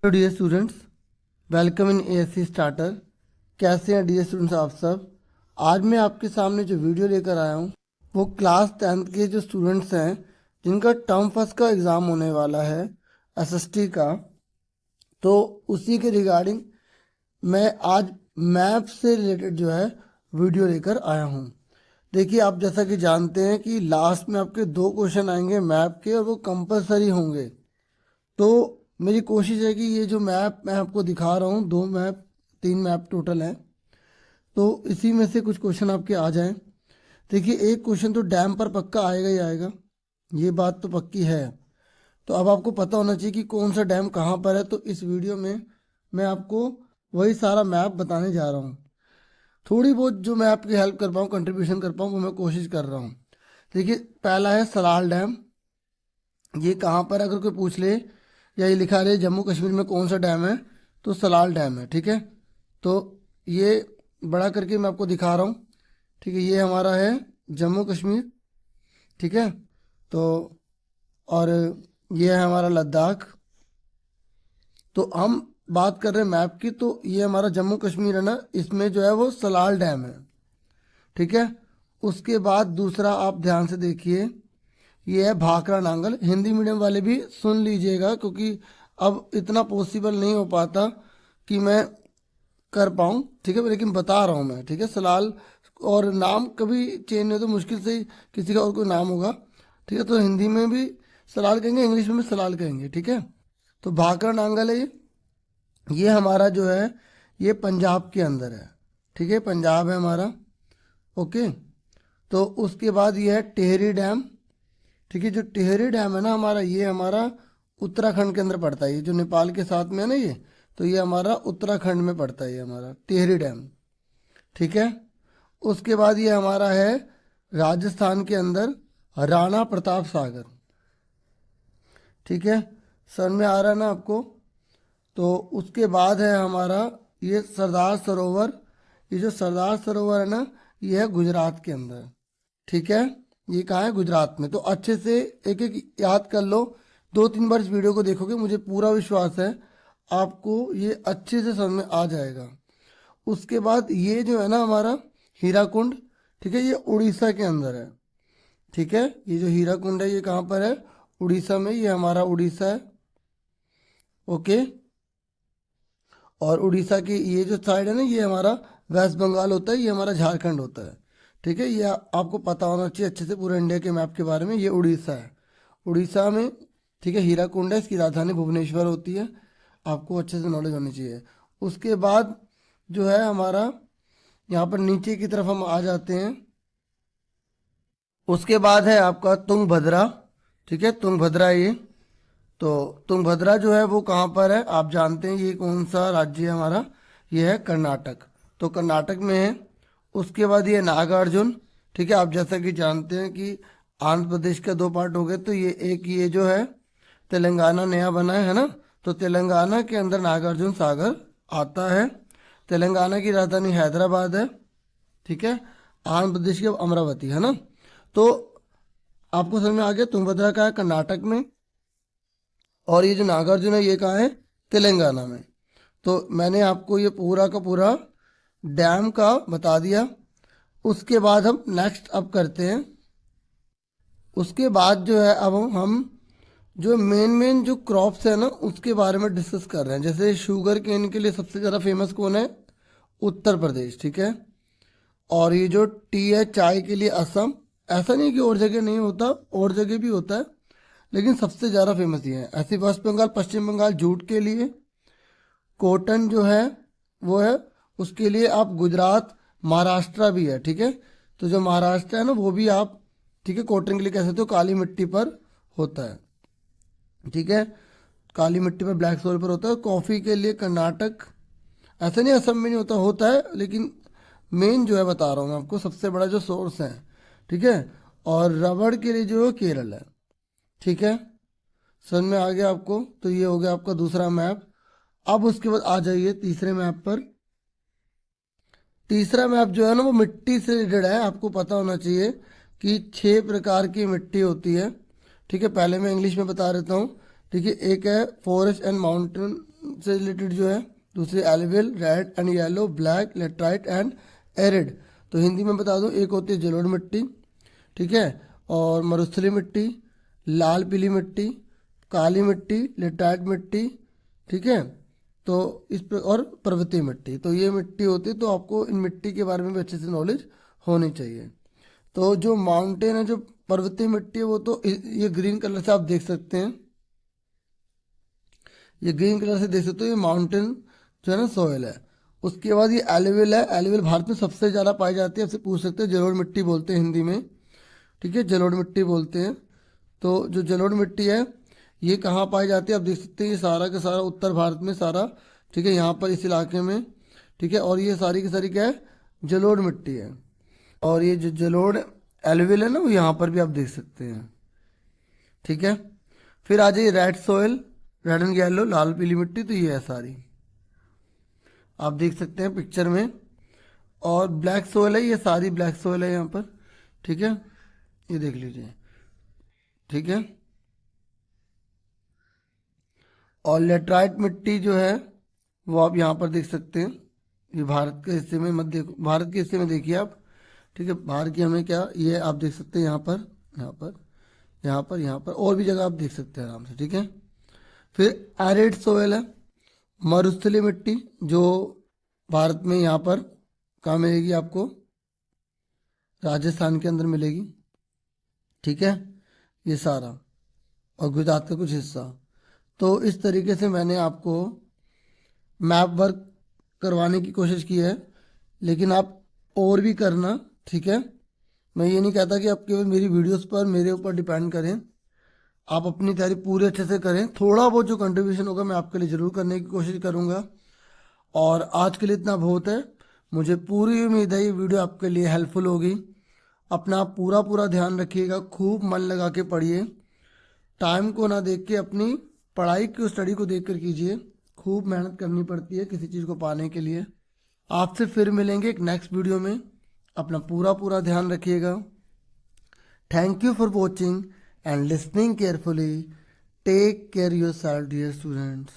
Hello dear students, welcome in ASC starter. कैसे हैं dear students आप सब। आज मैं आपके सामने जो वीडियो लेकर आया हूँ वो क्लास 10th के जो स्टूडेंट्स हैं जिनका टर्म फर्स्ट का एग्ज़ाम होने वाला है एसएसटी का, तो उसी के रिगार्डिंग मैं आज मैप से रिलेटेड जो है वीडियो लेकर आया हूँ। देखिए, आप जैसा कि जानते हैं कि लास्ट में आपके 2 क्वेश्चन आएंगे मैप के और वो कंपलसरी होंगे। तो मेरी कोशिश है कि ये जो मैप मैं आपको दिखा रहा हूँ, 2 मैप 3 मैप टोटल हैं, तो इसी में से कुछ क्वेश्चन आपके आ जाएं। देखिए, एक क्वेश्चन तो डैम पर पक्का आएगा ही आएगा, ये बात तो पक्की है। तो अब आपको पता होना चाहिए कि कौन सा डैम कहाँ पर है। तो इस वीडियो में मैं आपको वही सारा मैप बताने जा रहा हूँ। थोड़ी बहुत जो मैं आपकी हेल्प कर पाऊँ, कंट्रीब्यूशन कर पाऊँ, वो मैं कोशिश कर रहा हूँ। देखिए, पहला है सलाल डैम। ये कहाँ पर, अगर कोई पूछ ले या ये लिखा रहे जम्मू कश्मीर में कौन सा डैम है, तो सलाल डैम है। ठीक है, तो ये बड़ा करके मैं आपको दिखा रहा हूँ। ठीक है, ये हमारा है जम्मू कश्मीर। ठीक है, तो और ये है हमारा लद्दाख। तो हम बात कर रहे हैं मैप की, तो ये हमारा जम्मू कश्मीर है ना, इसमें जो है वो सलाल डैम है। ठीक है, उसके बाद दूसरा आप ध्यान से देखिए, ये है भाखड़ा नांगल। हिंदी मीडियम वाले भी सुन लीजिएगा, क्योंकि अब इतना पॉसिबल नहीं हो पाता कि मैं कर पाऊँ। ठीक है, लेकिन बता रहा हूँ मैं। ठीक है, सलाल और नाम कभी चेंज नहीं हो तो मुश्किल से ही किसी का और कोई नाम होगा। ठीक है, तो हिंदी में भी सलाल कहेंगे, इंग्लिश में भी सलाल कहेंगे। ठीक है, तो भाखड़ा नांगल है ये हमारा जो है ये पंजाब के अंदर है। ठीक है, पंजाब है हमारा। ओके, तो उसके बाद ये है टिहरी डैम। ठीक है, जो टिहरी डैम है ना हमारा, ये हमारा उत्तराखंड के अंदर पड़ता है। ये जो नेपाल के साथ में है ना ये, तो ये हमारा उत्तराखंड में पड़ता है, ये हमारा टिहरी डैम। ठीक है, उसके बाद ये हमारा है राजस्थान के अंदर राणा प्रताप सागर। ठीक है, समझ में आ रहा है ना आपको। तो उसके बाद है हमारा ये सरदार सरोवर। ये जो सरदार सरोवर है ना, ये है गुजरात के अंदर। ठीक है, ये कहाँ है, गुजरात में। तो अच्छे से एक एक याद कर लो। 2-3 बार इस वीडियो को देखोगे, मुझे पूरा विश्वास है आपको ये अच्छे से समझ में आ जाएगा। उसके बाद ये जो है ना हमारा हीराकुंड। ठीक है, ये उड़ीसा के अंदर है। ठीक है, ये जो हीराकुंड है ये कहाँ पर है, उड़ीसा में। ये हमारा उड़ीसा है। ओके, और उड़ीसा की ये जो साइड है ना, ये हमारा वेस्ट बंगाल होता है, ये हमारा झारखंड होता है। ठीक है, ये आपको पता होना चाहिए अच्छे से पूरे इंडिया के मैप के बारे में। ये उड़ीसा है, उड़ीसा में। ठीक है, हीराकुंड है, इसकी राजधानी भुवनेश्वर होती है। आपको अच्छे से नॉलेज होनी चाहिए। उसके बाद जो है हमारा यहाँ पर नीचे की तरफ हम आ जाते हैं। उसके बाद है आपका तुंगभद्रा। ठीक है, तुंगभद्रा ये, तो तुंगभद्रा जो है वो कहाँ पर है आप जानते हैं, ये कौन सा राज्य है हमारा, ये है कर्नाटक। तो कर्नाटक में है। उसके बाद ये नागार्जुन। ठीक है, आप जैसा कि जानते हैं कि आंध्र प्रदेश का 2 पार्ट हो गए, तो ये एक ये जो है तेलंगाना नया बना है ना, तो तेलंगाना के अंदर नागार्जुन सागर आता है। तेलंगाना की राजधानी हैदराबाद है। ठीक है, आंध्र प्रदेश की अमरावती है ना। तो आपको समझ में आ गया, तुंगभद्रा का है कर्नाटक में, और ये जो नागार्जुन है ये कहाँ है, तेलंगाना में। तो मैंने आपको ये पूरा का पूरा डैम का बता दिया। उसके बाद हम नेक्स्ट अब करते हैं। उसके बाद जो है अब हम जो मेन मेन जो क्रॉप्स है ना उसके बारे में डिस्कस कर रहे हैं। जैसे शुगर केन के लिए सबसे ज़्यादा फेमस कौन है, उत्तर प्रदेश। ठीक है, और ये जो टी है चाय के लिए असम। ऐसा नहीं कि और जगह नहीं होता, और जगह भी होता है, लेकिन सबसे ज़्यादा फेमस ये है। ऐसे वेस्ट बंगाल, पश्चिम बंगाल जूट के लिए, कॉटन जो है वो है उसके लिए आप गुजरात, महाराष्ट्र भी है। ठीक है, तो जो महाराष्ट्र है ना वो भी आप, ठीक है, कॉटन के लिए कह सकते हो, काली मिट्टी पर होता है। ठीक है, काली मिट्टी पर, ब्लैक सोइल पर होता है। कॉफ़ी के लिए कर्नाटक। ऐसा नहीं असम में नहीं होता, होता है, लेकिन मेन जो है बता रहा हूँ मैं आपको, सबसे बड़ा जो सोर्स है। ठीक है, और रबड़ के लिए जो है केरल है। ठीक है, समझ में आ गया आपको। तो ये हो गया आपका दूसरा मैप। अब उसके बाद आ जाइए तीसरे मैप पर। तीसरा मैप जो है ना वो मिट्टी से रिलेटेड है। आपको पता होना चाहिए कि 6 प्रकार की मिट्टी होती है। ठीक है, पहले मैं इंग्लिश में बता देता हूँ। ठीक है, एक है फॉरेस्ट एंड माउंटेन से रिलेटेड जो है दूसरे alluvial, red and yellow, black, laterite and arid. तो हिंदी में बता दूं, एक होती है जलोढ़ मिट्टी, ठीक है, और मरुस्थली मिट्टी, लाल पीली मिट्टी, काली मिट्टी, लेटराइट मिट्टी, ठीक है, तो इस पर और पर्वतीय मिट्टी। तो ये मिट्टी होती है, तो आपको इन मिट्टी के बारे में भी अच्छे से नॉलेज होनी चाहिए। तो जो माउंटेन है, जो पर्वतीय मिट्टी है, वो तो ये ग्रीन कलर से आप देख सकते हैं, ये ग्रीन कलर से देख सकते हो, ये माउंटेन जो है ना सॉइल है। उसके बाद ये एल्युवियल है, एल्युवियल भारत में सबसे ज़्यादा पाई जाती है, आपसे पूछ सकते हैं, जलोढ़ मिट्टी बोलते हैं हिंदी में, ठीक है, जलोढ़ मिट्टी बोलते हैं। तो जो जलोढ़ मिट्टी है ये कहाँ पाई जाती है, आप देख सकते हैं, ये सारा का सारा उत्तर भारत में सारा, ठीक है, यहाँ पर इस इलाके में, ठीक है, और ये सारी की सारी क्या है, जलोढ़ मिट्टी है। और ये जो जलोढ़ एल्युवियल है ना, वो यहाँ पर भी आप देख सकते हैं, ठीक है। फिर आ जाइए red soil, red and yellow, लाल पीली मिट्टी, तो ये है सारी, आप देख सकते हैं पिक्चर में। और ब्लैक सॉइल है, ये सारी ब्लैक सॉइल है यहाँ पर, ठीक है, ये देख लीजिए, ठीक है। और लेटराइट मिट्टी जो है वो आप यहाँ पर देख सकते हैं, ये भारत के हिस्से में मत देखो, भारत के हिस्से में देखिए आप, ठीक है, बाहर की हमें क्या, ये आप देख सकते हैं यहाँ पर, यहाँ पर, यहाँ पर, यहाँ पर, और भी जगह आप देख सकते हैं आराम से, ठीक है। फिर एरिड सोयल है, मरुस्थलीय मिट्टी, जो भारत में यहाँ पर कहाँ मिलेगी आपको, राजस्थान के अंदर मिलेगी, ठीक है, ये सारा, और गुजरात का कुछ हिस्सा। तो इस तरीके से मैंने आपको मैप वर्क करवाने की कोशिश की है, लेकिन आप और भी करना, ठीक है। मैं ये नहीं कहता कि आप केवल मेरी वीडियोस पर मेरे ऊपर डिपेंड करें, आप अपनी तैयारी पूरे अच्छे से करें, थोड़ा बहुत जो कंट्रीब्यूशन होगा मैं आपके लिए ज़रूर करने की कोशिश करूँगा। और आज के लिए इतना बहुत है, मुझे पूरी उम्मीद है ये वीडियो आपके लिए हेल्पफुल होगी। अपना पूरा पूरा ध्यान रखिएगा, खूब मन लगा के पढ़िए, टाइम को ना देख के अपनी पढ़ाई की स्टडी को देख कर कीजिए, खूब मेहनत करनी पड़ती है किसी चीज़ को पाने के लिए। आपसे फिर मिलेंगे एक नेक्स्ट वीडियो में, अपना पूरा पूरा ध्यान रखिएगा। Thank you for watching and listening carefully. Take care yourself dear students.